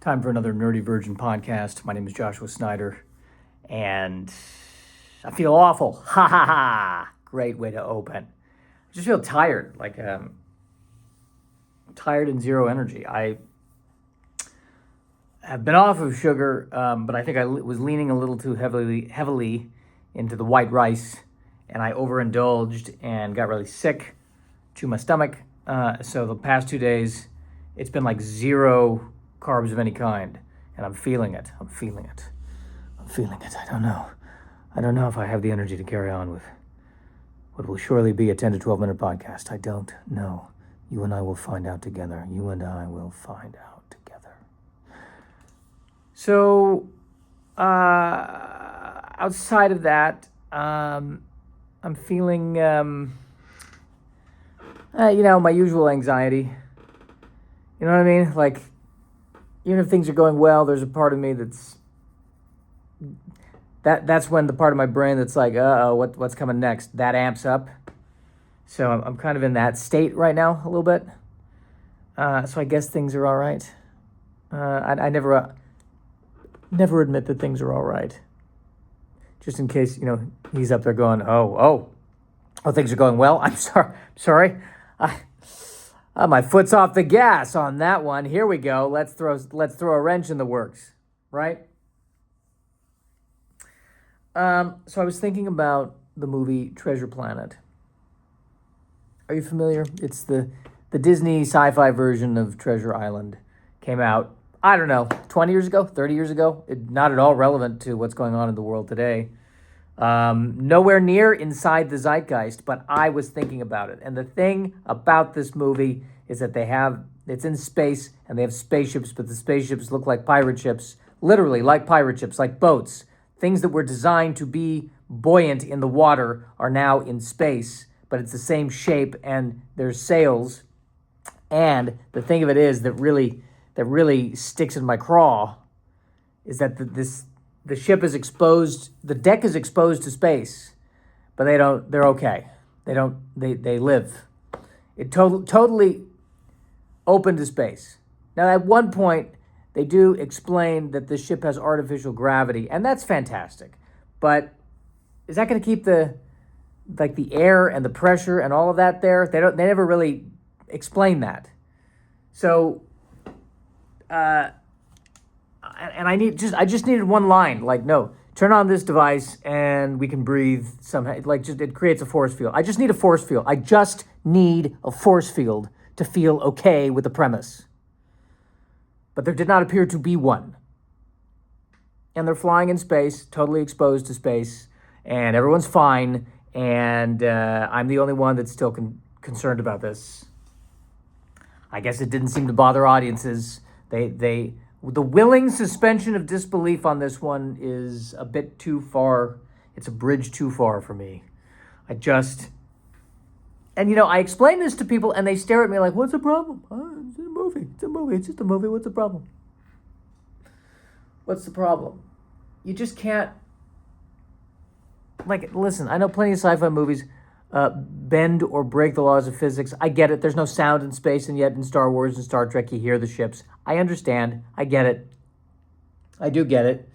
Time for another Nerdy Virgin podcast. My name is Joshua Snyder, and I feel awful. Ha ha ha! Great way to open. I just feel tired, tired and zero energy. I have been off of sugar, but I think I was leaning a little too heavily into the white rice, and I overindulged and got really sick to my stomach. So the past 2 days, it's been like zero carbs of any kind, and I'm feeling it. I don't know if I have the energy to carry on with what will surely be a 10 to 12 minute podcast. I don't know. You and I will find out together. So, outside of that, I'm feeling, my usual anxiety. You know what I mean? Like, even if things are going well, there's a part of me that's when the part of my brain that's like, what's coming next? That amps up. So I'm kind of in that state right now a little bit. So I guess things are all right. I never admit that things are all right. Just in case, he's up there going, oh, things are going well. I'm sorry. My foot's off the gas on that one. Here we go. Let's throw a wrench in the works, right? So I was thinking about the movie Treasure Planet. Are you familiar? It's the Disney sci-fi version of Treasure Island. Came out, I don't know, 20 years ago, 30 years ago. Not at all relevant to what's going on in the world today. Nowhere near inside the zeitgeist, but I was thinking about it. And the thing about this movie is that it's in space and they have spaceships, but the spaceships look like pirate ships, literally like pirate ships, like boats. Things that were designed to be buoyant in the water are now in space, but it's the same shape and there's sails. And the thing of it is that really sticks in my craw is that the ship is exposed, the deck is exposed to space, but they're okay. They live. It totally open to space. Now, at one point, they do explain that the ship has artificial gravity, and that's fantastic. But is that going to keep the air and the pressure and all of that there? They never really explain that. So, and I just needed one line, like, no, turn on this device and we can breathe somehow. It creates a force field. I just need a force field. I just need a force field to feel okay with the premise. But there did not appear to be one. And they're flying in space, totally exposed to space, and everyone's fine, and I'm the only one that's still concerned about this. I guess it didn't seem to bother audiences. The willing suspension of disbelief on this one is a bit too far. It's a bridge too far for me. I explain this to people and they stare at me like, what's the problem? It's a movie. It's just a movie. What's the problem? What's the problem? You just can't, listen, I know plenty of sci-fi movies bend or break the laws of physics. I get it. There's no sound in space, and yet in Star Wars and Star Trek, you hear the ships. I understand. I get it. I do get it.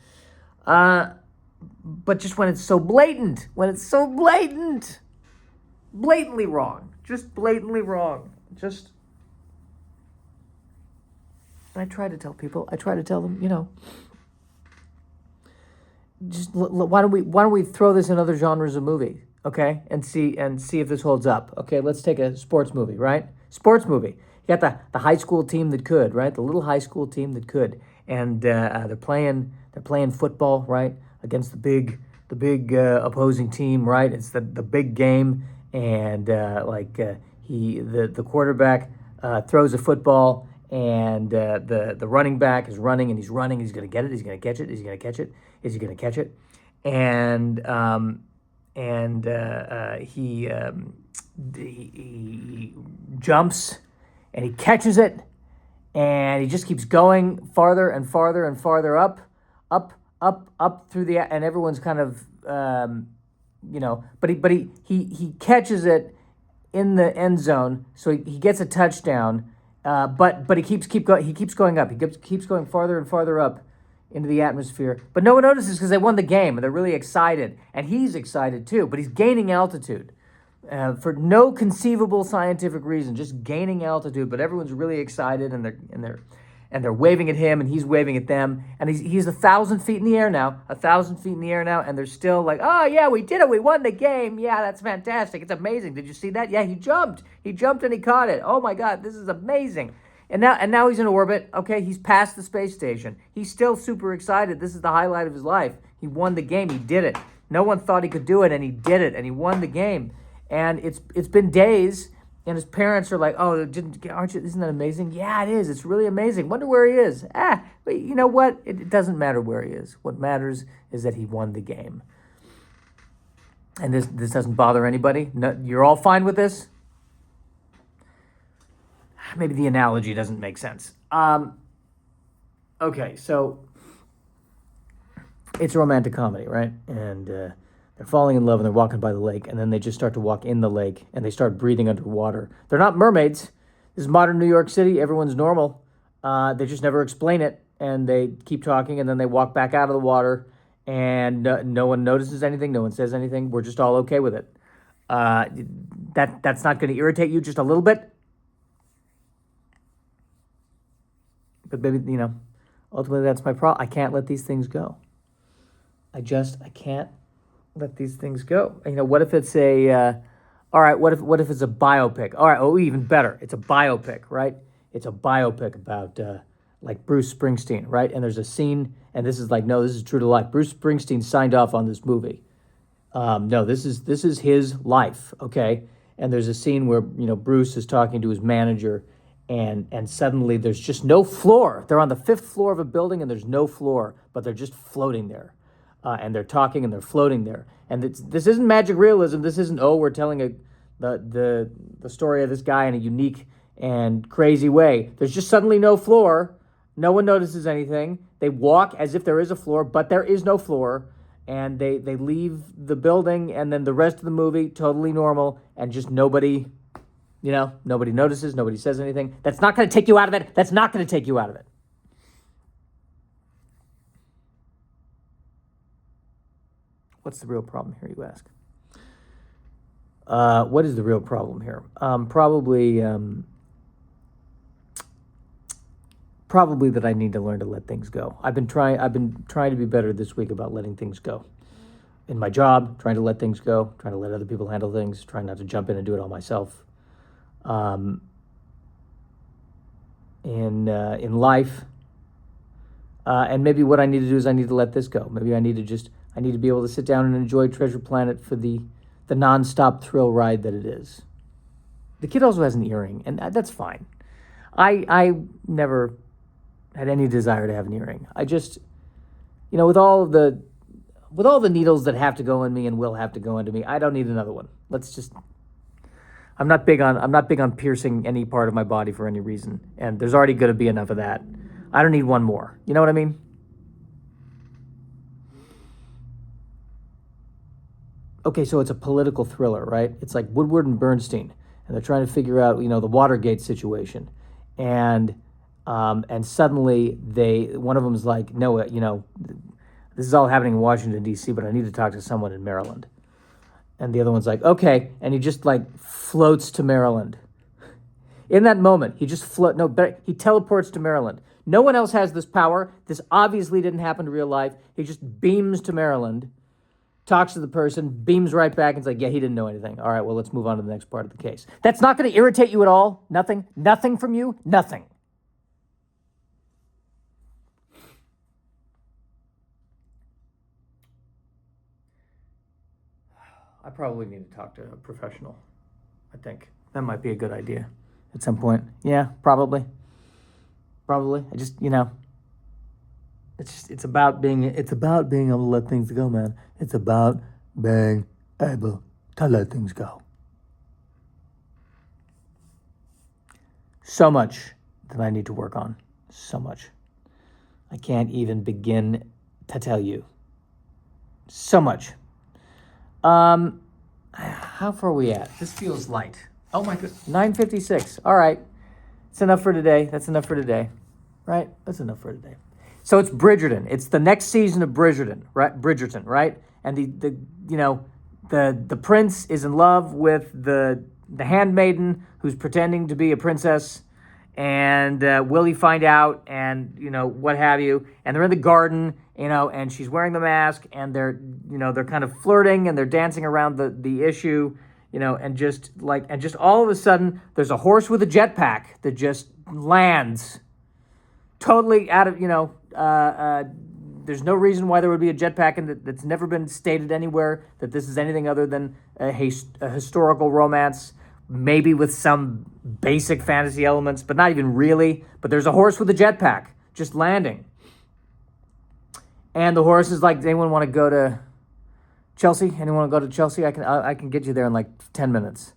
But just when it's so blatant, blatantly wrong. Just blatantly wrong. I try to tell people. I try to tell them, just why don't we throw this in other genres of movie, okay? And see if this holds up. Okay, let's take a sports movie, right? Sports movie. You got the high school team that could, right? The little high school team that could, and they're playing football, right, against the big opposing team, right? It's the big game. And the quarterback throws a football, and the running back is running, and he's running. He's gonna get it. He's gonna catch it. Is he gonna catch it? Is he gonna catch it? And he jumps, and he catches it, and he just keeps going farther and farther and farther up through and everyone's kind of. But he catches it in the end zone, so he gets a touchdown, But he keeps going up. He keeps going farther and farther up into the atmosphere. But no one notices because they won the game and they're really excited, and he's excited too. But he's gaining altitude for no conceivable scientific reason, just gaining altitude. But everyone's really excited, and they're waving at him, and he's waving at them, and he's 1,000 feet in the air now, 1,000 feet in the air now, and they're still like, oh yeah, we did it, we won the game, yeah, that's fantastic, it's amazing. Did you see that? Yeah, he jumped and he caught it. Oh my God, this is amazing. And now he's in orbit. Okay, he's past the space station. He's still super excited. This is the highlight of his life. He won the game. He did it. No one thought he could do it, and he did it, and he won the game. And it's been days. And his parents are like, "Oh, aren't you? Isn't that amazing?" Yeah, it is. It's really amazing. Wonder where he is. But you know what? It doesn't matter where he is. What matters is that he won the game. And this doesn't bother anybody. No, you're all fine with this. Maybe the analogy doesn't make sense. Okay, so it's a romantic comedy, right? And they're falling in love and they're walking by the lake, and then they just start to walk in the lake and they start breathing underwater. They're not mermaids. This is modern New York City. Everyone's normal. They just never explain it, and they keep talking, and then they walk back out of the water, and no one notices anything. No one says anything. We're just all okay with it. That's not going to irritate you just a little bit. But maybe, ultimately that's my problem. I can't let these things go. I can't let these things go. What if it's all right, what if it's a biopic? All right, even better. It's a biopic, right? It's a biopic about like Bruce Springsteen, right? And there's a scene, and this is true to life. Bruce Springsteen signed off on this movie. No, this is his life, okay? And there's a scene where, Bruce is talking to his manager, and suddenly there's just no floor. They're on the 5th floor of a building, and there's no floor, but they're just floating there. And they're talking and they're floating there. And this isn't magic realism. This isn't, we're telling the story of this guy in a unique and crazy way. There's just suddenly no floor. No one notices anything. They walk as if there is a floor, but there is no floor. And they leave the building, and then the rest of the movie, totally normal, and just nobody notices, nobody says anything. That's not going to take you out of it. That's not going to take you out of it. What's the real problem here, you ask? What is the real problem here? Probably that I need to learn to let things go. I've been trying to be better this week about letting things go. In my job, trying to let things go, trying to let other people handle things, trying not to jump in and do it all myself. In life, and maybe what I need to do is I need to let this go. Maybe I need to be able to sit down and enjoy Treasure Planet for the nonstop thrill ride that it is. The kid also has an earring, and that's fine. I never had any desire to have an earring. I just, with all the needles that have to go in me and will have to go into me, I don't need another one. I'm not big on piercing any part of my body for any reason, and there's already going to be enough of that. I don't need one more. You know what I mean? Okay, so it's a political thriller, right? It's like Woodward and Bernstein, and they're trying to figure out, the Watergate situation, and suddenly one of them is like, no, this is all happening in Washington D.C., but I need to talk to someone in Maryland, and the other one's like, okay, and he just floats to Maryland. In that moment, he just he teleports to Maryland. No one else has this power. This obviously didn't happen in real life. He just beams to Maryland, talks to the person, beams right back, and it's like, yeah, he didn't know anything. All right, well, let's move on to the next part of the case. That's not going to irritate you at all? Nothing? Nothing from you? Nothing. I probably need to talk to a professional. I think that might be a good idea at some point. Yeah, probably. I just, it's about being able to let things go, man. It's about being able to let things go. So much that I need to work on. So much. I can't even begin to tell you. So much. How far are we at? This feels light. Oh my goodness, 9:56. All right. It's enough for today. That's enough for today. Right? That's enough for today. So it's Bridgerton. It's the next season of Bridgerton, right? Bridgerton, right? And the prince is in love with the handmaiden who's pretending to be a princess, and will he find out, and what have you? And they're in the garden, and she's wearing the mask, and they're kind of flirting, and they're dancing around the issue, and just all of a sudden there's a horse with a jetpack that just lands totally out of there's no reason why there would be a jetpack, and that's never been stated anywhere that this is anything other than a historical romance, maybe with some basic fantasy elements, but not even really. But there's a horse with a jetpack just landing. And the horse is like, does anyone want to go to Chelsea? Anyone want to go to Chelsea? I can get you there in like 10 minutes.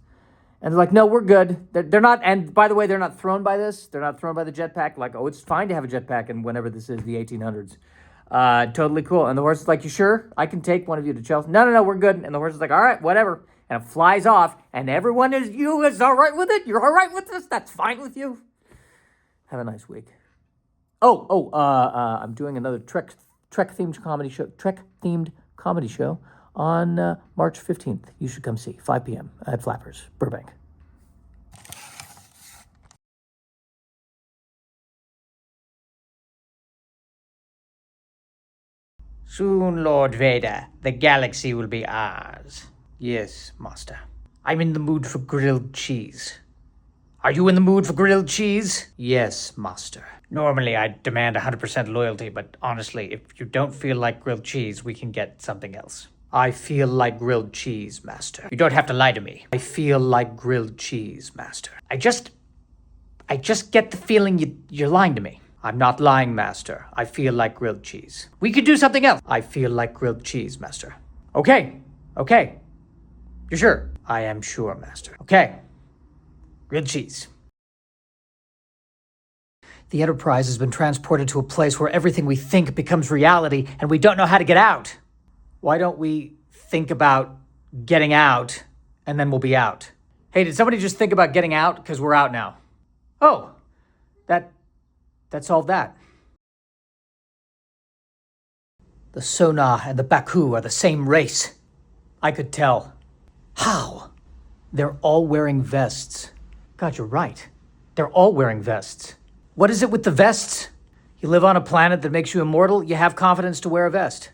And they're like, no, we're good. They're not, and by the way, they're not thrown by this. They're not thrown by the jetpack. Like, oh, it's fine to have a jetpack in whenever this is, the 1800s. Totally cool. And the horse is like, you sure? I can take one of you to Chelsea. No, we're good. And the horse is like, all right, whatever. And it flies off, and everyone is all right with it? You're all right with this? That's fine with you? Have a nice week. I'm doing another Trek-themed comedy show on March 15th. You should come see, 5 p.m. at Flappers, Burbank. Soon, Lord Vader, the galaxy will be ours. Yes, Master. I'm in the mood for grilled cheese. Are you in the mood for grilled cheese? Yes, Master. Normally, I demand 100% loyalty, but honestly, if you don't feel like grilled cheese, we can get something else. I feel like grilled cheese, Master. You don't have to lie to me. I feel like grilled cheese, Master. I just get the feeling you're lying to me. I'm not lying, Master. I feel like grilled cheese. We could do something else. I feel like grilled cheese, Master. Okay. You're sure? I am sure, Master. Okay. Grilled cheese. The Enterprise has been transported to a place where everything we think becomes reality, and we don't know how to get out. Why don't we think about getting out, and then we'll be out? Hey, did somebody just think about getting out? Because we're out now. Oh, that solved that. The Son'a and the Baku are the same race. I could tell. How? They're all wearing vests. God, you're right. They're all wearing vests. What is it with the vests? You live on a planet that makes you immortal, you have confidence to wear a vest.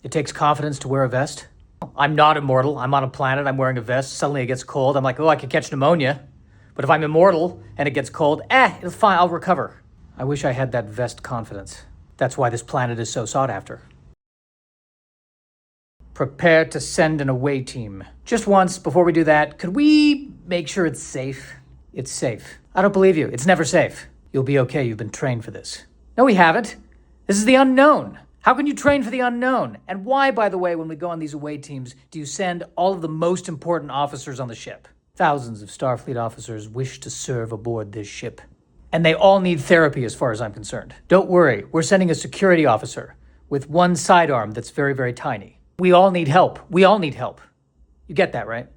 It takes confidence to wear a vest. I'm not immortal. I'm on a planet, I'm wearing a vest. Suddenly it gets cold. I'm like, oh, I could catch pneumonia. But if I'm immortal and it gets cold, it's fine, I'll recover. I wish I had that vest confidence. That's why this planet is so sought after. Prepare to send an away team. Just once, before we do that, could we make sure it's safe? It's safe. I don't believe you. It's never safe. You'll be okay. You've been trained for this. No, we haven't. This is the unknown. How can you train for the unknown? And why, by the way, when we go on these away teams, do you send all of the most important officers on the ship? Thousands of Starfleet officers wish to serve aboard this ship. And they all need therapy as far as I'm concerned. Don't worry, we're sending a security officer with one sidearm that's very, very tiny. We all need help. You get that, right?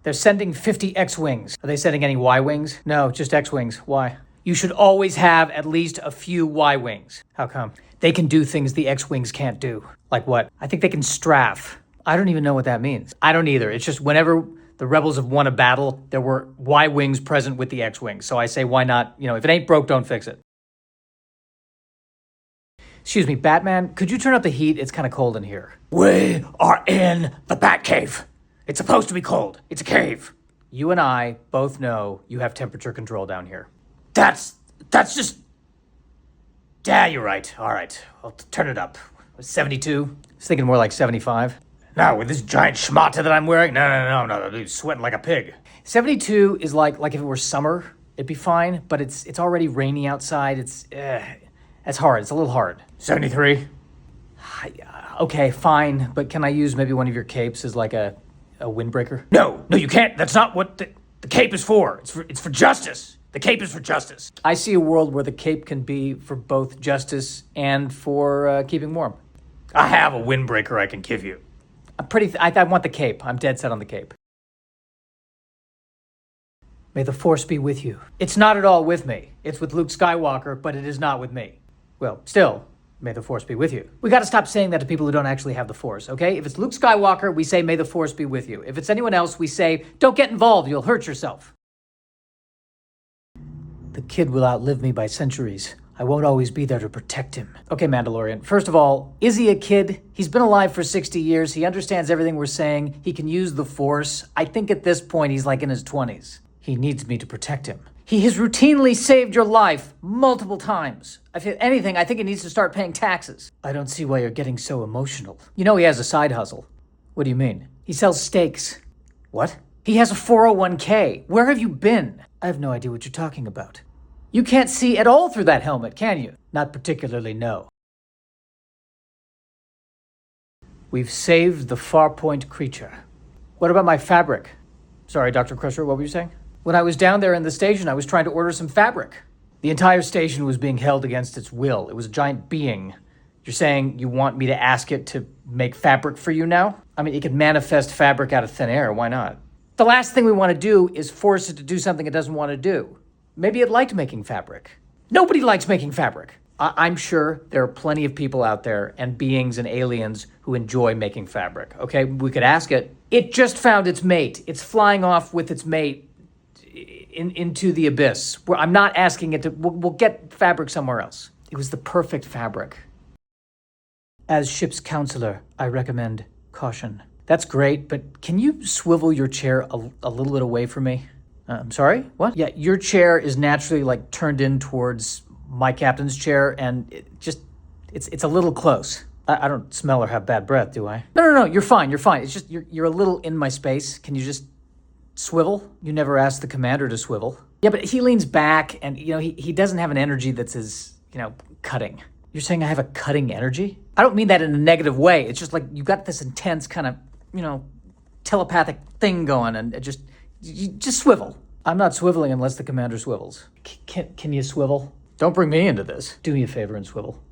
They're sending 50 X-Wings. Are they sending any Y-Wings? No, just X-Wings. Why? You should always have at least a few Y-Wings. How come? They can do things the X-Wings can't do. Like what? I think they can strafe. I don't even know what that means. I don't either. It's just whenever the rebels have won a battle, there were Y-Wings present with the X-Wings. So I say, why not? If it ain't broke, don't fix it. Excuse me, Batman, could you turn up the heat? It's kind of cold in here. We are in the Batcave. It's supposed to be cold. It's a cave. You and I both know you have temperature control down here. That's just... Yeah, you're right. All right, I'll turn it up. 72? I was thinking more like 75. No, with this giant schmata that I'm wearing? No, I'm sweating like a pig. 72 is like if it were summer, it'd be fine, but it's already rainy outside. It's hard. It's a little hard. 73? Okay, fine, but can I use maybe one of your capes as like a windbreaker? No, you can't. That's not what the cape is for. It's for justice. The cape is for justice. I see a world where the cape can be for both justice and for keeping warm. I have a windbreaker I can give you. I want the cape. I'm dead set on the cape. May the Force be with you. It's not at all with me. It's with Luke Skywalker, but it is not with me. Well, still, may the Force be with you. We gotta stop saying that to people who don't actually have the Force, okay? If it's Luke Skywalker, we say, may the Force be with you. If it's anyone else, we say, don't get involved, you'll hurt yourself. The kid will outlive me by centuries. I won't always be there to protect him. Okay, Mandalorian. First of all, is he a kid? He's been alive for 60 years. He understands everything we're saying. He can use the Force. I think at this point he's like in his 20s. He needs me to protect him. He has routinely saved your life multiple times. If anything, I think he needs to start paying taxes. I don't see why you're getting so emotional. You know he has a side hustle. What do you mean? He sells steaks. What? He has a 401k. Where have you been? I have no idea what you're talking about. You can't see at all through that helmet, can you? Not particularly, no. We've saved the Farpoint creature. What about my fabric? Sorry, Dr. Crusher, what were you saying? When I was down there in the station, I was trying to order some fabric. The entire station was being held against its will. It was a giant being. You're saying you want me to ask it to make fabric for you now? I mean, it could manifest fabric out of thin air. Why not? The last thing we want to do is force it to do something it doesn't want to do. Maybe it liked making fabric. Nobody likes making fabric. I'm sure there are plenty of people out there and beings and aliens who enjoy making fabric. Okay, we could ask it. It just found its mate. It's flying off with its mate into the abyss. I'm not asking it to. We'll get fabric somewhere else. It was the perfect fabric. As ship's counselor, I recommend caution. That's great, but can you swivel your chair a little bit away from me? I'm sorry? What? Yeah, your chair is naturally like turned in towards my captain's chair, and it's a little close. I don't smell or have bad breath, do I? No, you're fine, you're fine. It's just you're a little in my space. Can you just swivel? You never asked the commander to swivel. Yeah, but he leans back, and he doesn't have an energy that's as, cutting. You're saying I have a cutting energy? I don't mean that in a negative way. It's just like you got this intense kind of, telepathic thing going, and just swivel. I'm not swiveling unless the commander swivels. Can you swivel? Don't bring me into this. Do me a favor and swivel.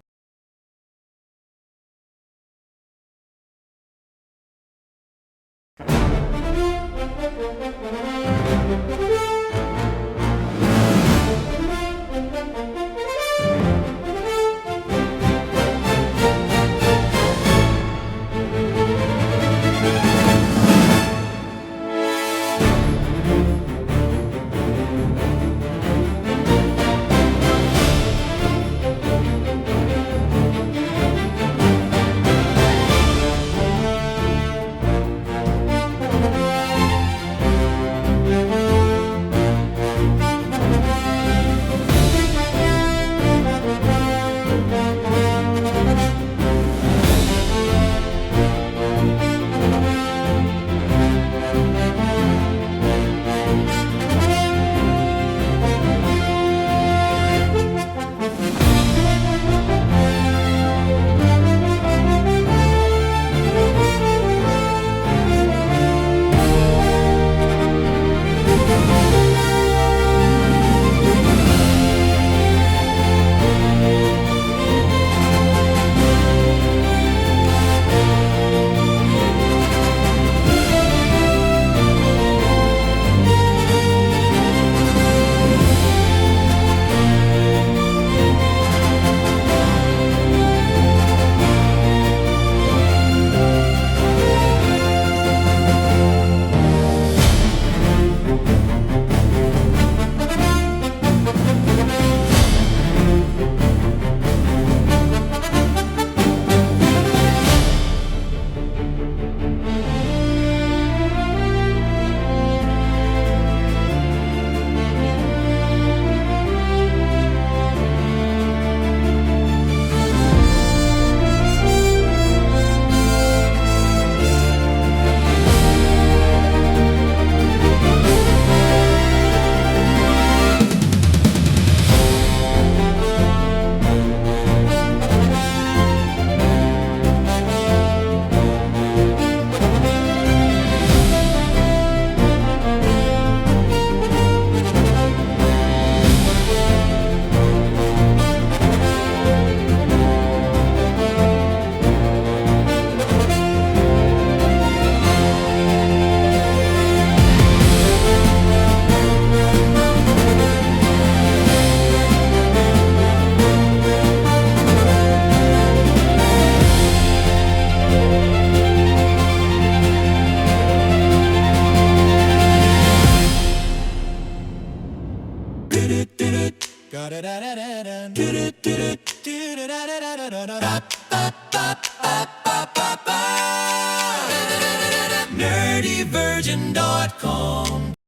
Nerdyvirgin.com